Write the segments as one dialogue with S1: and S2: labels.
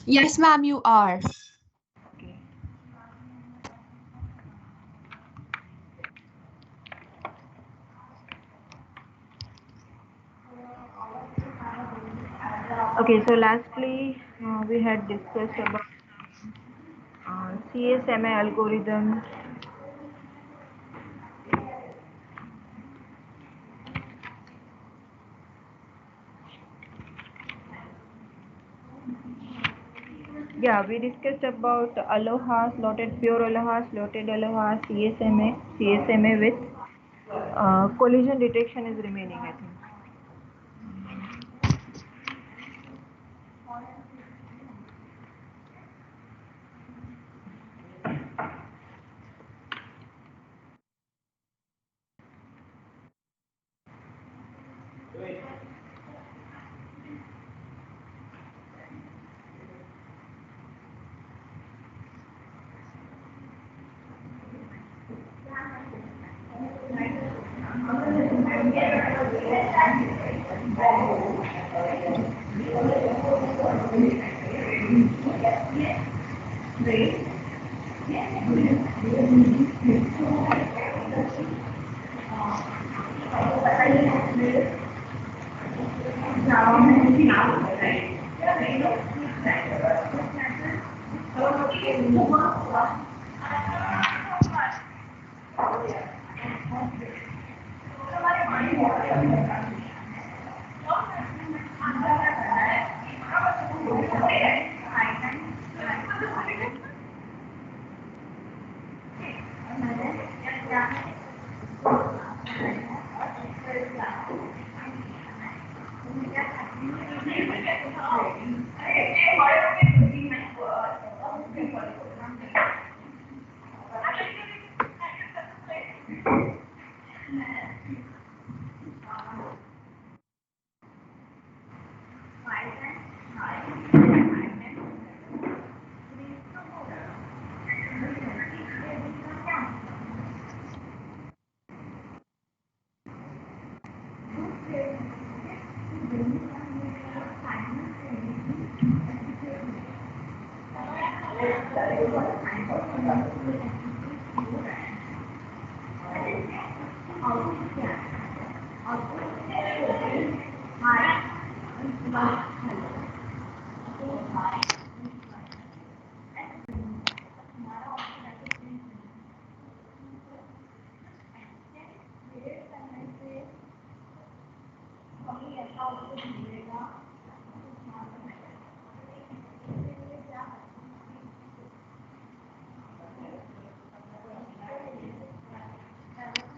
S1: Yes, ma'am, you are.
S2: Okay. Okay, so lastly, we had discussed about CSMA algorithm. Yeah, we discussed about Aloha, slotted pure Aloha, slotted Aloha, CSMA with collision detection is remaining, I think.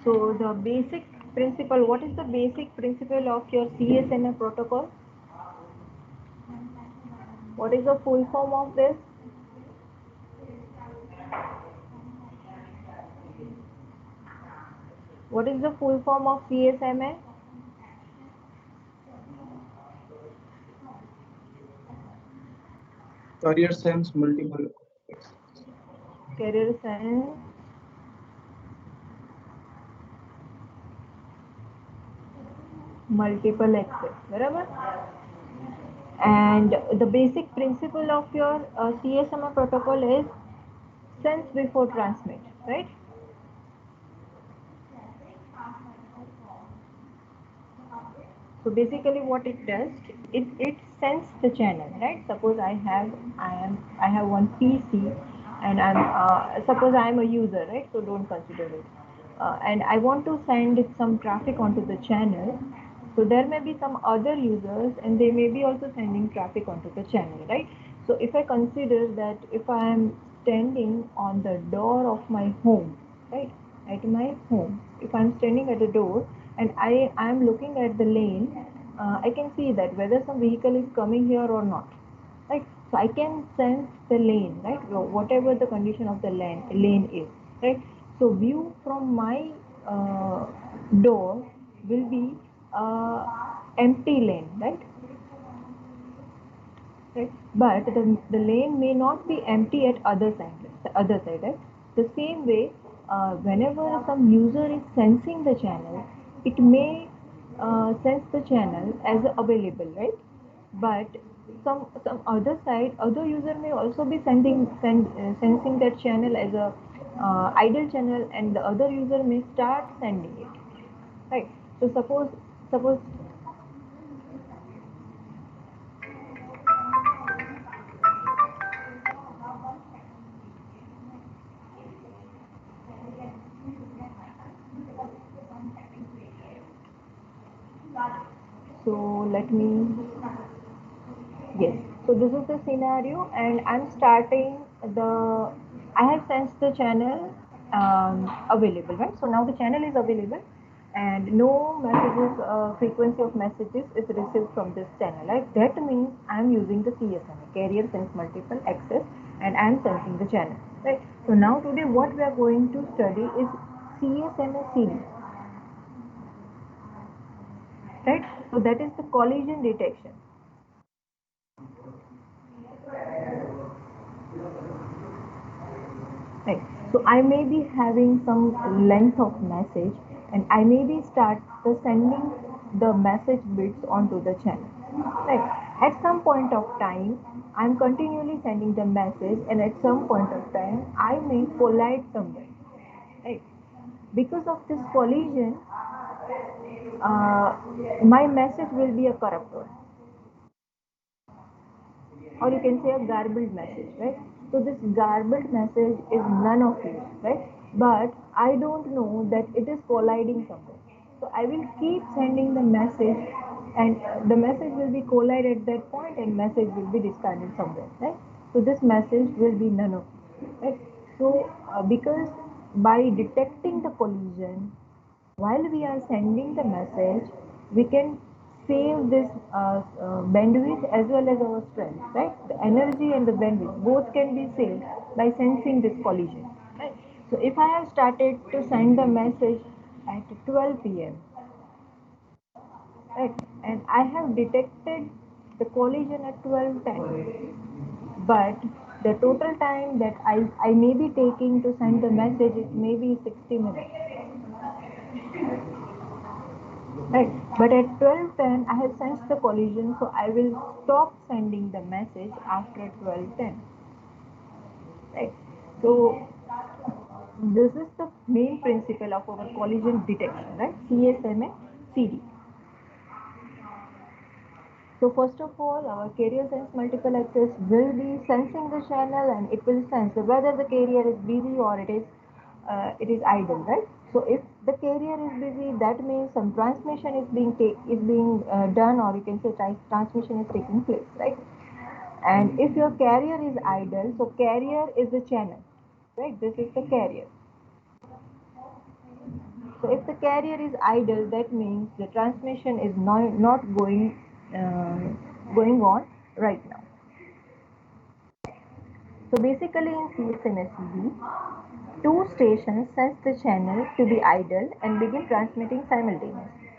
S2: So the basic principle, what is the basic principle of your CSMA protocol? What is the full form of this? What is the full form of CSMA?
S3: Carrier sends multiple access.
S2: Carrier sends multiple access, बराबर? And the basic principle of your CSMA protocol is sense before transmit, right? So basically what it does, it sends the channel, right? Suppose I have one PC and suppose I am a user, right? So don't consider it. And I want to send some traffic onto the channel. So there may be some other users and they may be also sending traffic onto the channel, right? So if I consider that if I am standing on the door of my home, right? At my home, if I'm standing at the door and I am looking at the lane, I can see that whether some vehicle is coming here or not, right? So I can sense the lane, right? Whatever the condition of the lane is, right? So view from my door will be empty lane, right? Right? But the lane may not be empty at other side, right? The same way, whenever some user is sensing the channel, it may sense the channel as available, right? but some other side, other user may also be sensing that channel as a idle channel, and the other user may start sending it, right? So suppose so let me Yes. So this is the scenario, and I'm starting the. I have sensed the channel available, right? So now the channel is available, and no messages, frequency of messages is received from this channel. Right? That means I'm using the CSMA, carrier sense multiple access, and I'm sensing the channel. Right? So now today, what we are going to study is CSMA series, right? So that is the collision detection. Right. So I may be having some length of message, and I may be start the sending the message bits onto the channel. Right. At some point of time, I'm continually sending the message, and at some point of time, I may collide somewhere. Right. Because of this collision, uh, my message will be a corrupt one, or you can say a garbled message, right? So this garbled message is none of use, right? But I don't know that it is colliding somewhere. So I will keep sending the message, and the message will be collide at that point, and message will be discarded somewhere, right? So this message will be none of use, right? So because by detecting the collision, while we are sending the message, we can save this bandwidth as well as our strength, right? The energy and the bandwidth both can be saved by sensing this collision, right? So if I have started to send the message at 12 p.m., right, and I have detected the collision at 12:10, but the total time that I may be taking to send the message is maybe 60 minutes. Right. But at 12:10, I have sensed the collision, so I will stop sending the message after 12:10. Right. So this is the main principle of our collision detection, right? CSMA CD. So first of all, our carrier sense multiple access will be sensing the channel, and it will sense whether the carrier is busy or it is idle, right? So if the carrier is busy, that means some transmission is being done, or you can say transmission is taking place, right? And if your carrier is idle, so carrier is the channel, right? This is the carrier. So if the carrier is idle, that means the transmission is not going on right now. So basically in CSMSCB, two stations sense the channel to be idle and begin transmitting simultaneously.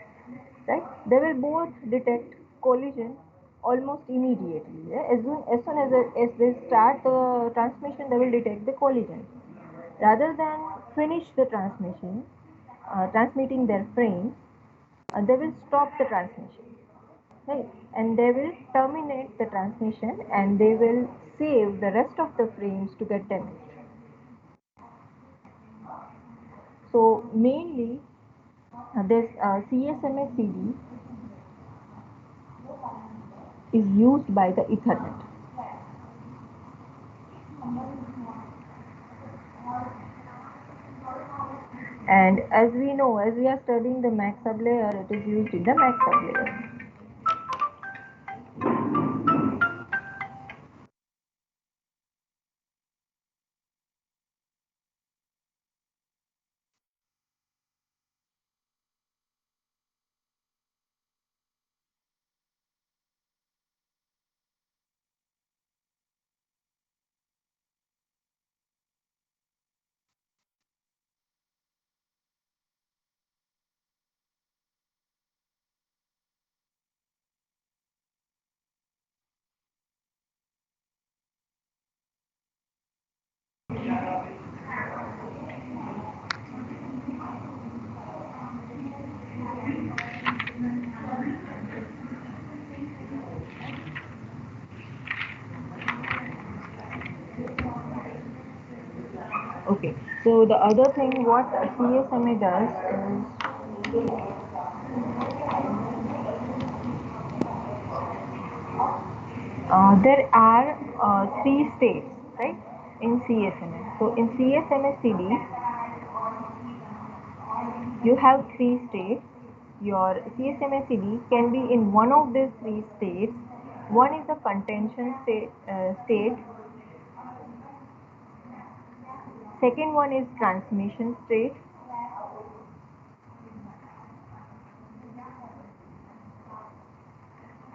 S2: Right? They will both detect collision almost immediately. Yeah? As soon as they start the transmission, they will detect the collision. Rather than finish the transmission, transmitting their frame, they will stop the transmission, right? And they will terminate the transmission, and they will save the rest of the frames to get damaged. So mainly this CSMA CD is used by the Ethernet. And as we know, as we are studying the MAC sublayer, it is used in the MAC sublayer. Okay, so the other thing what CSMA does is there are three states, right, in CSMA. So in CSMA CD, you have three states. Your CSMA CD can be in one of these three states. One is the contention state. Second one is transmission state.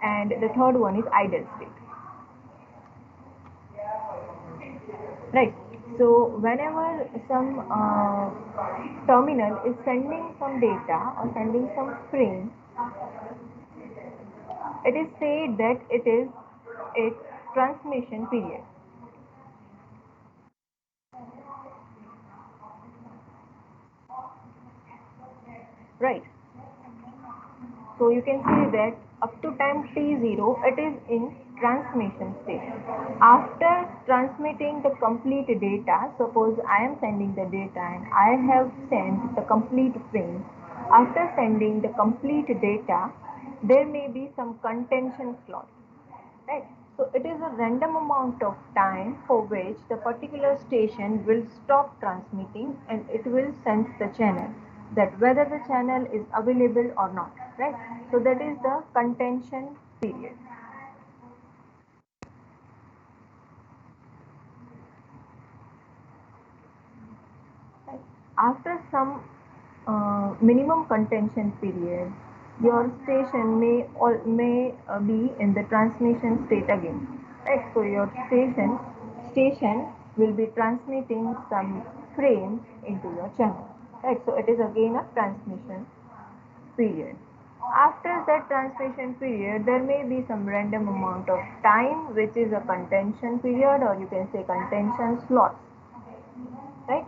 S2: And the third one is idle state. Right. So whenever some terminal is sending some data or sending some frame, it is said that it is a transmission period. Right. So you can say that up to time t0 it is in transmission state. After transmitting the complete data, suppose I am sending the data and I have sent the complete frame. After sending the complete data, there may be some contention slot, right? So it is a random amount of time for which the particular station will stop transmitting and it will sense the channel that whether the channel is available or not, right? So that is the contention period. Right. After some minimum contention period, your station may be in the transmission state again, right? So your station will be transmitting some frames into your channel, right? So it is again a transmission period. After that transmission period, there may be some random amount of time, which is a contention period, or you can say contention slots, right?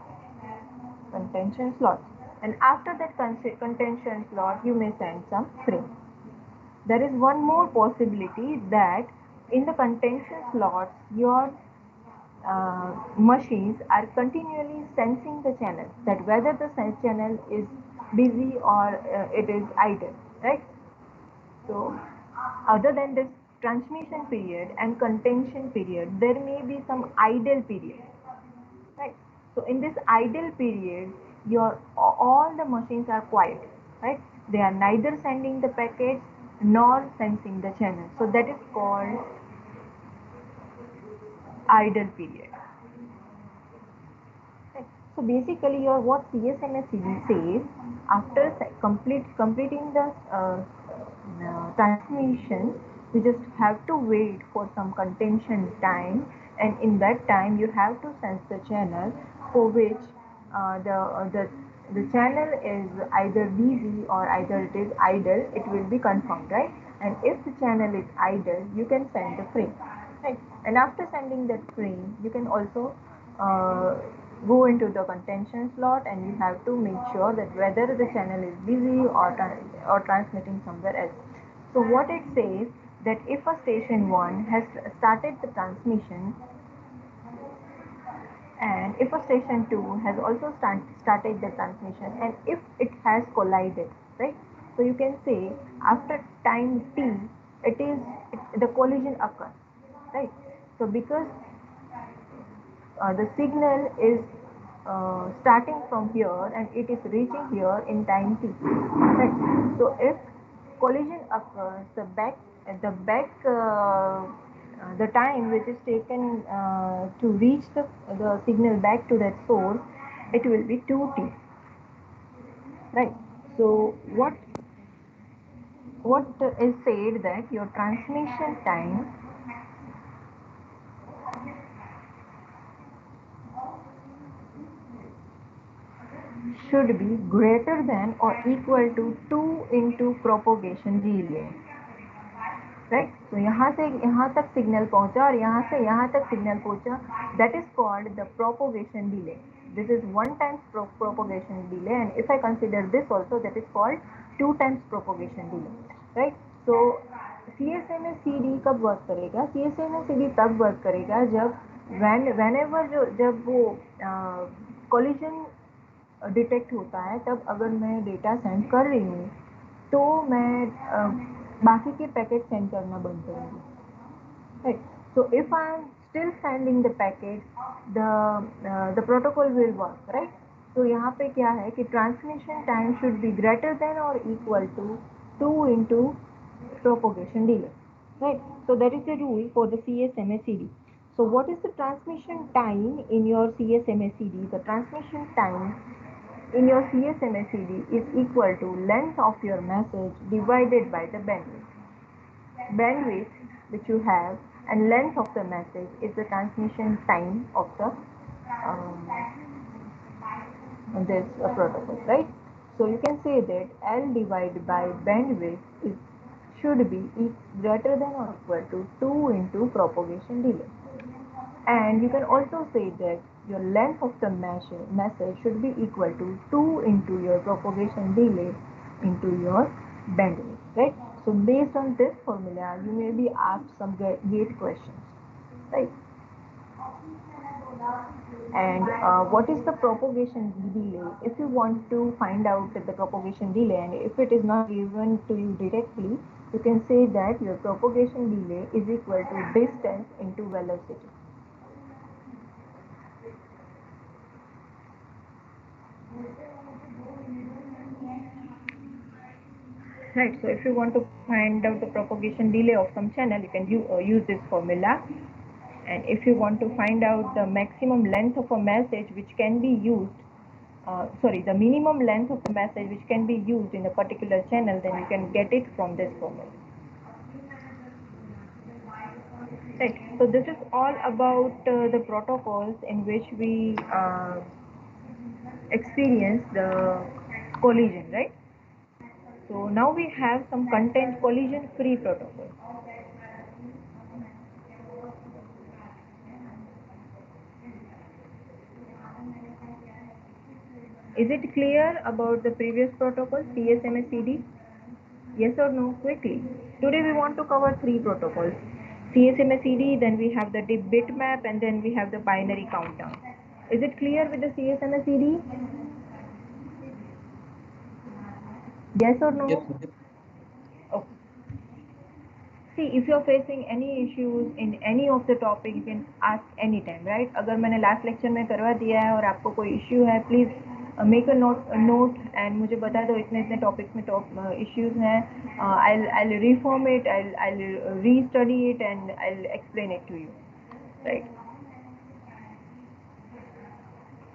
S2: Contention slot. And after that contention slot, you may send some frame. There is one more possibility that in the contention slots, your machines are continually sensing the channel, that whether the channel is busy or it is idle, right? So other than this transmission period and contention period, there may be some idle period, right? So in this idle period, your all the machines are quiet, right? They are neither sending the packets nor sensing the channel. So that is called idle period. Right. So basically, your what CSMA-CD says, after completing the transmission, you just have to wait for some contention time, and in that time you have to sense the channel for which the channel is either busy or either it is idle. It will be confirmed, right? And if the channel is idle, you can send the frame, right? And after sending that frame, you can also uh, go into the contention slot, and you have to make sure that whether the channel is busy or transmitting somewhere else. So what it says, that if a station 1 has started the transmission, and if a station 2 has also started the transmission, and if it has collided, right? So you can say after time t, the collision occurs, right? So because the signal is starting from here and it is reaching here in time t, right? So if collision occurs, the time which is taken to reach the signal back to that source, it will be 2t, right? So what is said, that your transmission time should be greater than or equal to 2 into propagation delay, right? तो यहाँ से यहाँ तक signal पहुंचा और यहाँ से यहाँ तक सिग्नल पहुंचा, that is called the propagation delay. This is one times propagation delay, and if I consider this also, that is called 2 times propagation delay, right? So CSMA CD कब वर्क करेगा? CSMA CD तब work करेगा जब whenever जब वो collision detect होता है तब अगर मैं डेटा सेंड कर रही हूँ तो मैं बाकी के पैकेट सेंड करना बंद करूँगी, right? So if I am still sending the packet, the protocol will work, right? तो यहाँ पे क्या है कि transmission time should be greater than or equal to 2 into propagation delay, right? So that is the rule for the CSMACD. So what is the transmission time in your CSMACD? The transmission time in your CSMACD is equal to length of your message divided by the bandwidth which you have, and length of the message is the transmission time of the this protocol, right? So you can say that L divided by bandwidth is should be greater than or equal to 2 into propagation delay. And you can also say that your length of the message should be equal to 2 into your propagation delay into your bandwidth, right? So based on this formula, you may be asked some gate questions, right? And what is the propagation delay? If you want to find out the propagation delay, and if it is not given to you directly, you can say that your propagation delay is equal to distance into velocity. Right, so if you want to find out the propagation delay of some channel, you can use this formula. And if you want to find out the maximum length of a message which can be used, the minimum length of the message which can be used in a particular channel, then you can get it from this formula. Right, so this is all about the protocols in which we experience the collision, right? So now we have some content collision free protocol. Is it clear about the previous protocol, CSMA-CD? Yes or no? Quickly. Today we want to cover three protocols. CSMA-CD, then we have the bitmap, and then we have the binary countdown. Is it clear with the CSMA-CD? Yes or no?
S3: Yes, sir.
S2: Okay. See, if you're facing any issues in any of the topic, you can ask anytime, right? अगर मैंने last lecture में करवा दिया है और आपको कोई issue है, please make a note and मुझे बता दो इतने इतने topics में issues हैं. I'll reform it, I'll restudy it and I'll explain it to you, right?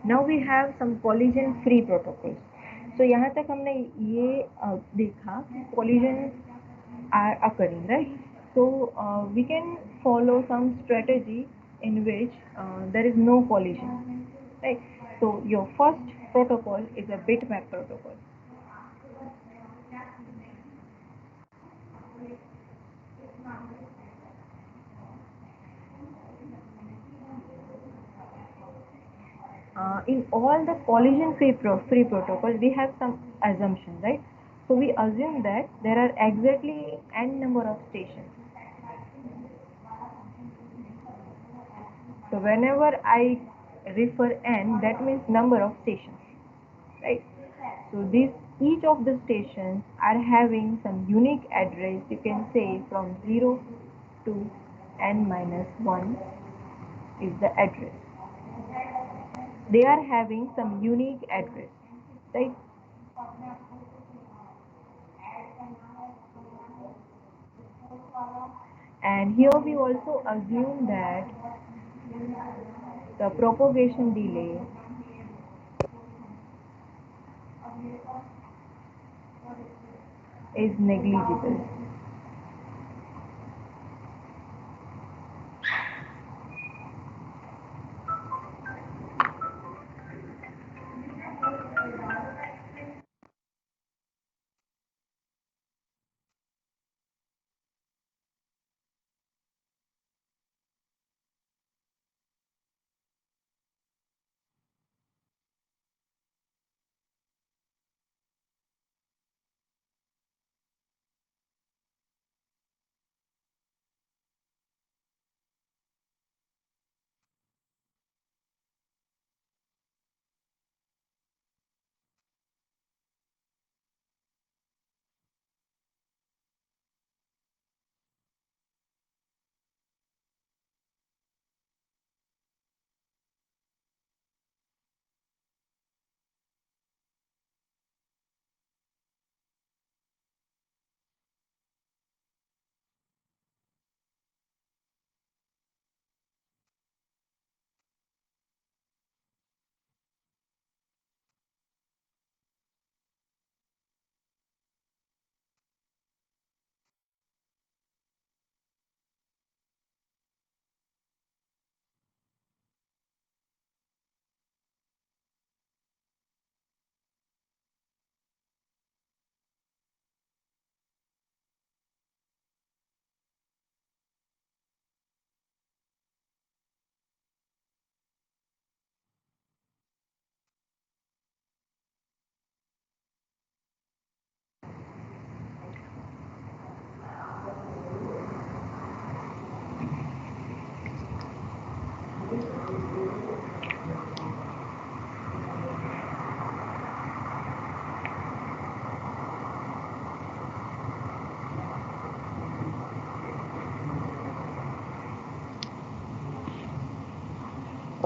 S2: Now we have some collision free protocols. So यहाँ तक हमने ये देखा कि collisions are occurring, right? So we can follow some strategy in which there is no collision, right? So your first protocol is a bitmap protocol. In all the collision free protocols, we have some assumption, right? So we assume that there are exactly n number of stations. So whenever I refer n, that means number of stations, right? So each of the stations are having some unique address. You can say from 0 to n minus 1 is the address. They are having some unique address, right? And here we also assume that the propagation delay is negligible.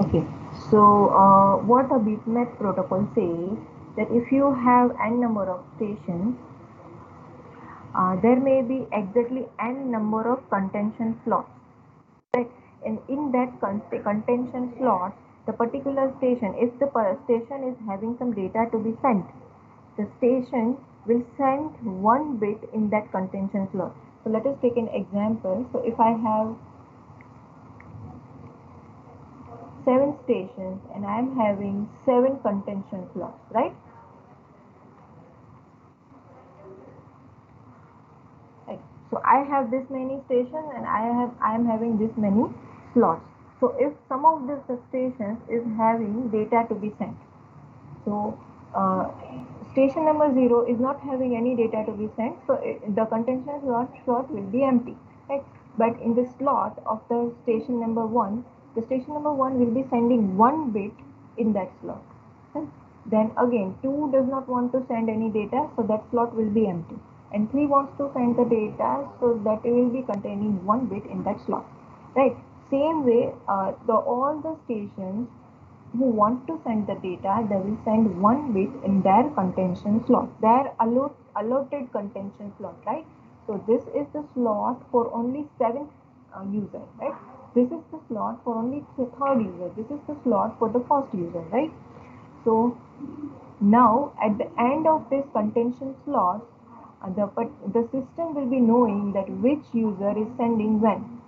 S2: Okay, so what a bitmap protocol says that if you have n number of stations, there may be exactly n number of contention slots, right? And in that contention slot, the particular station, if the station is having some data to be sent, the station will send one bit in that contention slot. So let us take an example. So if I have 7 stations and I am having 7 contention slots, right? Right. So I have this many stations and I am having this many slots. So if some of the stations is having data to be sent, so station number 0 is not having any data to be sent, so the contention slot will be empty, right? But in the slot of the station number 1, the station number 1 will be sending one bit in that slot. Right? Then again 2 does not want to send any data, so that slot will be empty. And 3 wants to send the data, so that it will be containing one bit in that slot. Right? Same way, all the stations who want to send the data, they will send one bit in their contention slot, their allotted contention slot, right? So this is the slot for only seventh user, right? This is the slot for only the third user. This is the slot for the first user, right? So now at the end of this contention slot, the system will be knowing that which user is sending when,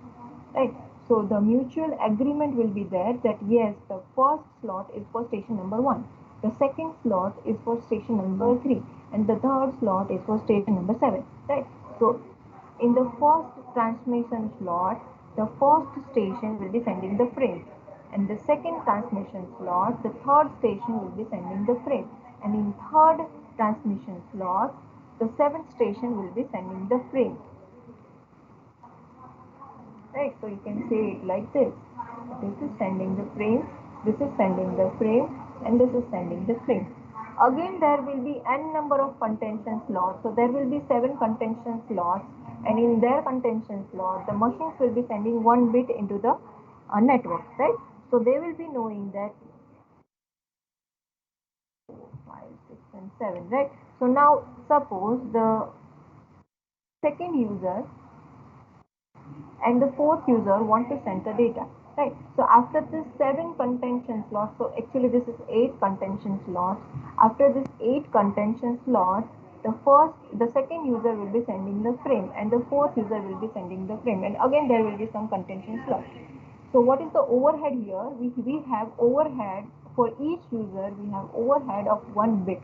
S2: right? So the mutual agreement will be there that yes, the first slot is for station number 1, the second slot is for station number 3, and the third slot is for station number 7, right? So in the first transmission slot, the first station will be sending the frame, and the second transmission slot, the third station will be sending the frame, and in third transmission slot, the seventh station will be sending the frame, right? So you can say it like this. This is sending the frame, this is sending the frame, and this is sending the frame. Again, there will be n number of contention slots. So there will be 7 contention slots, and in their contention slot, the machines will be sending one bit into the network, right? So they will be knowing that 5, 6, and 7, right? So now suppose the second user and the fourth user want to send the data, right? So after this 7 contention slots, so actually this is 8 contention slots. After this 8 contention slots, the second user will be sending the frame, and the fourth user will be sending the frame, and again there will be some contention slots. So what is the overhead here? We have overhead for each user. We have overhead of one bit,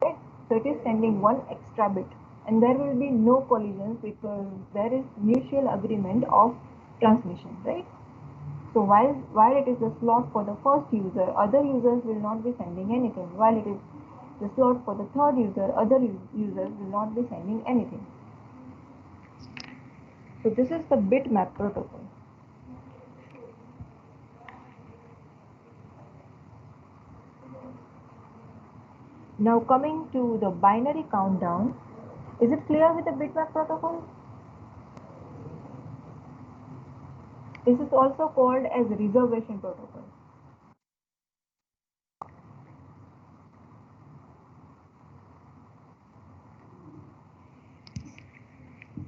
S2: right? So it is sending one extra bit, and there will be no collisions because there is mutual agreement of transmission, right? So while it is the slot for the first user, other users will not be sending anything. While it is the slot for the third user, other users will not be sending anything. So this is the bitmap protocol. Now coming to the binary countdown, is it clear with the bitmap protocol? This is also called as reservation protocol.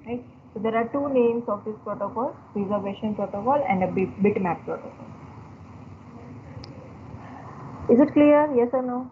S2: Right? So there are two names of this protocol: reservation protocol and a bitmap protocol. Is it clear? Yes or no?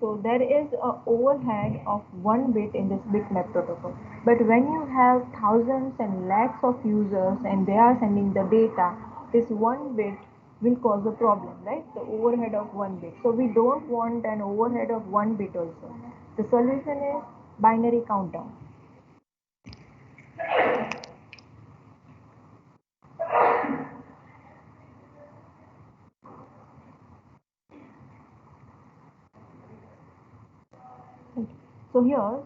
S2: So there is a overhead of one bit in this bitmap protocol. But when you have thousands and lakhs of users and they are sending the data, this one bit will cause a problem, right? The overhead of one bit. So we don't want an overhead of one bit also. The solution is binary countdown. So here,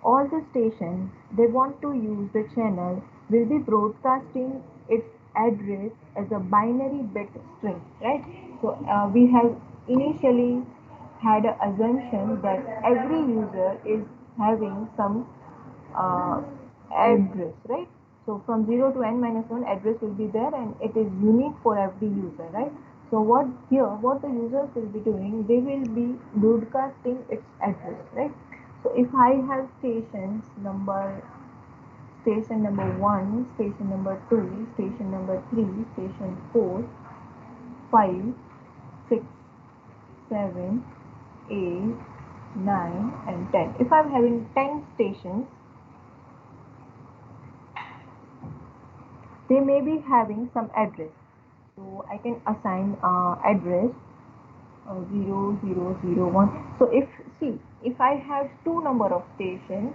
S2: all the stations they want to use the channel will be broadcasting its address as a binary bit string, right? So we have initially had an assumption that every user is having some uh, address, right? So from 0 to n minus 1 address will be there and it is unique for every user, right? So what the users will be doing, they will be broadcasting its address, right? So if I have station number 1, station number 2, station number 3, station 4, 5, 6, 7, 8, 9 and 10. If I'm having 10 stations, they may be having some address. So I can assign address 0001. So if I have two number of stations,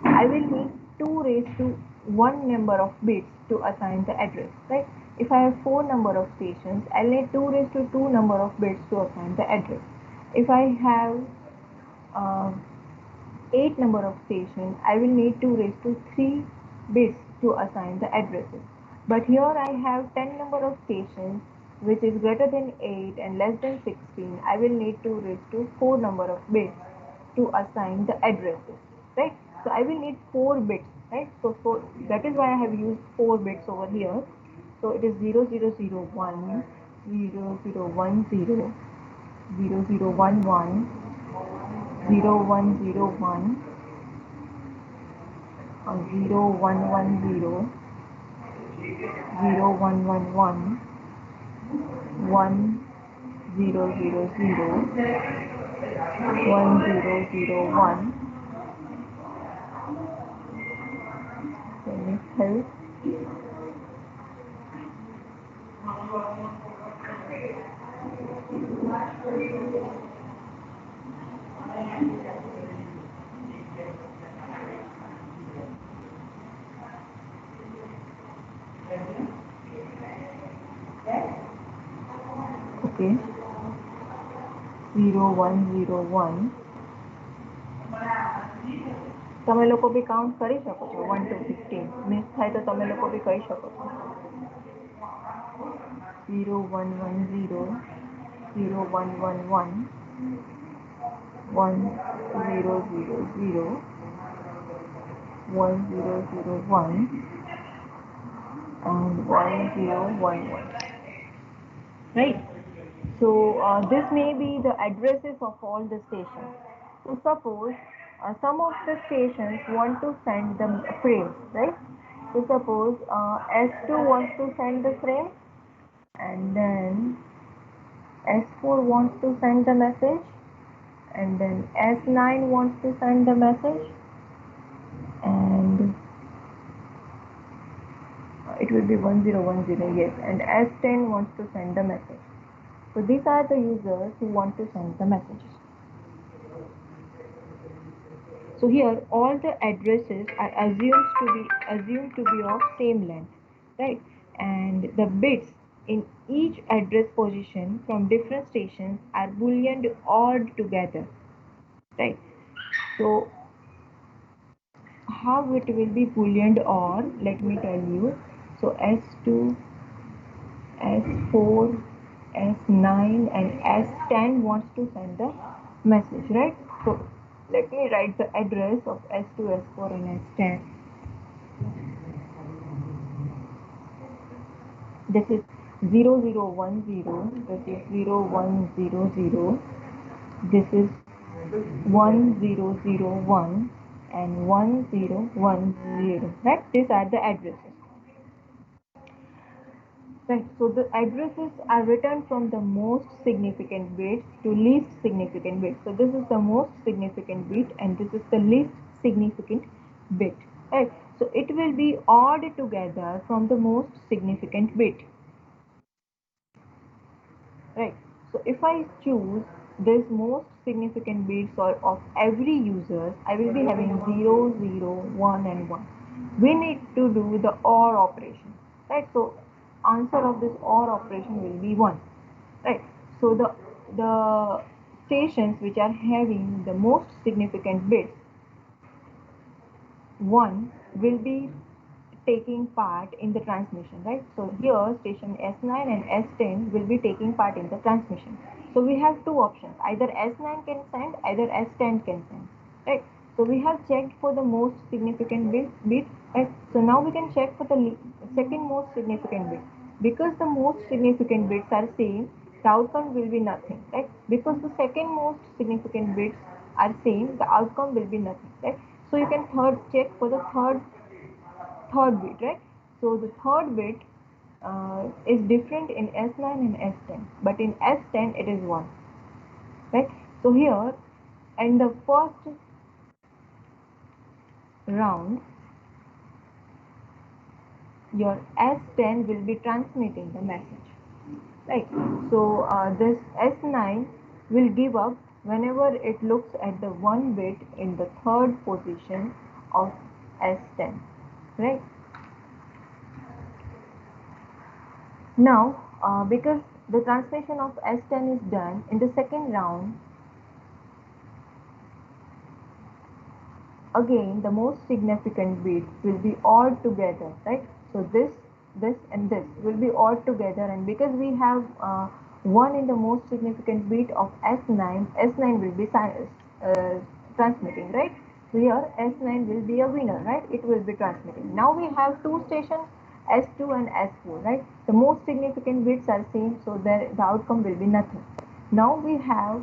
S2: I will need 2 raised to 1 number of bits to assign the address, right? If I have 4 number of stations, I'll need 2 raised to 2 number of bits to assign the address. If I have uh, 8 number of stations, I will need 2 raised to 3 bits to assign the addresses. But here I have 10 number of stations which is greater than 8 and less than 16. I will need 2 raised to 4 number of bits to assign the addresses, right? So I will need 4 bits, right? So that is why I have used 4 bits over here. So it is 0001, 0010, 0011, 0101, 0110, 0111, 1000, 1001. Can you help? Okay. 0101. તમે લોકો બી count કરી શકો છો 1 to 15. Miss થાય તો તમે લોકો બી કહી શકો છો 0110, 0111, 1000, 1001 and 1011, right? So this may be the addresses of all the stations. So suppose some of the stations want to send the frame, right? So suppose S2 wants to send the frame and then S4 wants to send the message and then S9 wants to send the message and it will be 1010, yes, and S10 wants to send the message. So these are the users who want to send the messages. So here all the addresses are assumed to be of same length, right? And the bits in each address position from different stations are boolean odd together, right? So how it will be boolean or, let me tell you. So S2, S4, S9 and S10 wants to send the message, right? So let me write the address of S2, S4 and S10. This is 0010, this is 0100, this is 1001 and 1010, right? These are the addresses. Right, so the addresses are written from the most significant bits to least significant bit. So this is the most significant bit and this is the least significant bit. Right, so it will be odd together from the most significant bit. Right, so if I choose this most significant bits or of every user, I will be having 0, 0, 1 and 1. We need to do the OR operation, right? So answer of this OR operation will be 1, right? So the stations which are having the most significant bits 1 will be taking part in the transmission, right? So here station S9 and S10 will be taking part in the transmission. So we have two options, either S9 can send, either S10 can send, right? So we have checked for the most significant bit, right? So now we can check for the second most significant bit. Because the most significant bits are same, the outcome will be nothing, right? Because the second most significant bits are same, the outcome will be nothing, right? So you can third check for the third bit, right? So the third bit is different in S9 and S10, but in S10 it is 1, right? So here, in the first round, your S10 will be transmitting the message, right? So this S9 will give up whenever it looks at the 1 bit in the third position of S10, right? Now, because the transmission of S10 is done in the second round, again the most significant bits will be all together, right? So this and this will be all together, and because we have one in the most significant bit of S9, S9 will be transmitting, right? So here S9 will be a winner, right? It will be transmitting. Now we have two stations, S2 and S4, right? The most significant bits are same, so the outcome will be nothing. Now we have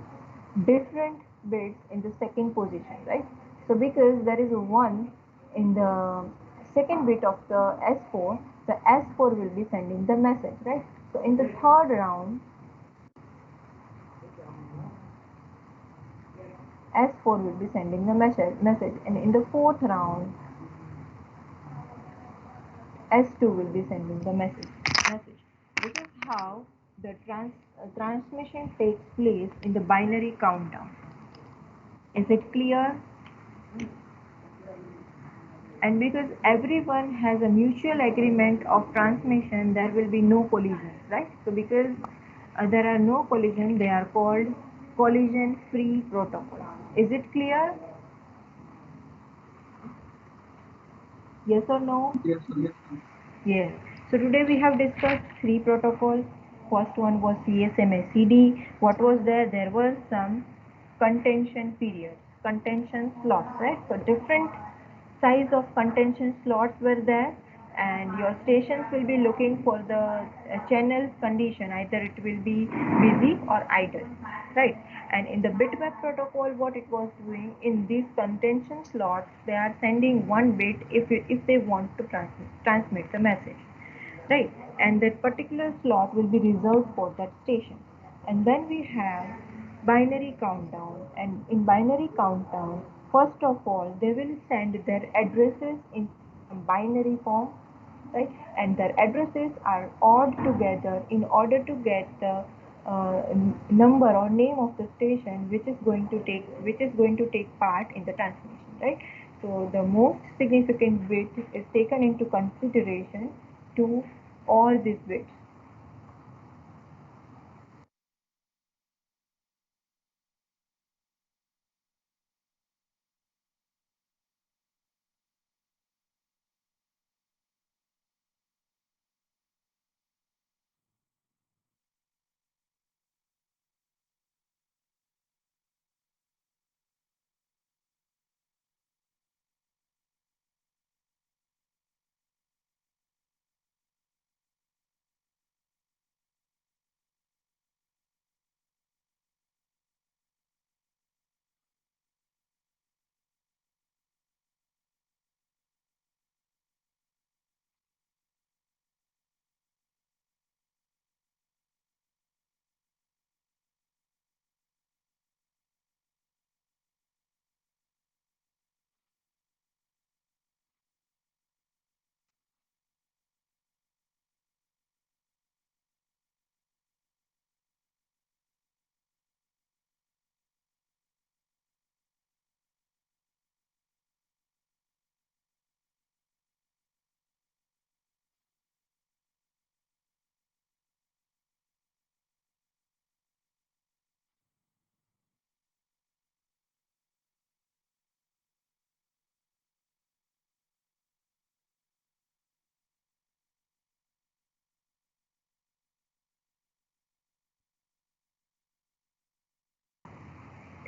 S2: different bits in the second position, right? So because there is a 1 in the second bit of the S4, the S4 will be sending the message, right? So in the third round, S4 will be sending the message, and in the fourth round, S2 will be sending the message. This is how the transmission takes place in the binary countdown. Is it clear? And because everyone has a mutual agreement of transmission, there will be no collisions, right? So because there are no collision, they are called collision free protocol. Is it clear? Yes or no?
S3: Yes, sir.
S2: Yes. So today we have discussed three protocols. First one was CSMA-CD. What was there? There was some contention periods, contention slots, right? So different size of contention slots were there, and your stations will be looking for the channel condition, either it will be busy or idle, right? And in the bitmap protocol, what it was doing, in these contention slots they are sending one bit if they want to transmit the message, right? And that particular slot will be reserved for that station. And then we have binary countdown, and in binary countdown, first of all they will send their addresses in binary form, right? And their addresses are odd together in order to get the number or name of the station which is going to take part in the transmission, right? So the most significant bit is taken into consideration to all these bits.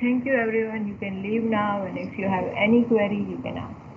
S2: Thank you everyone. You can leave now, and if you have any query, you can ask.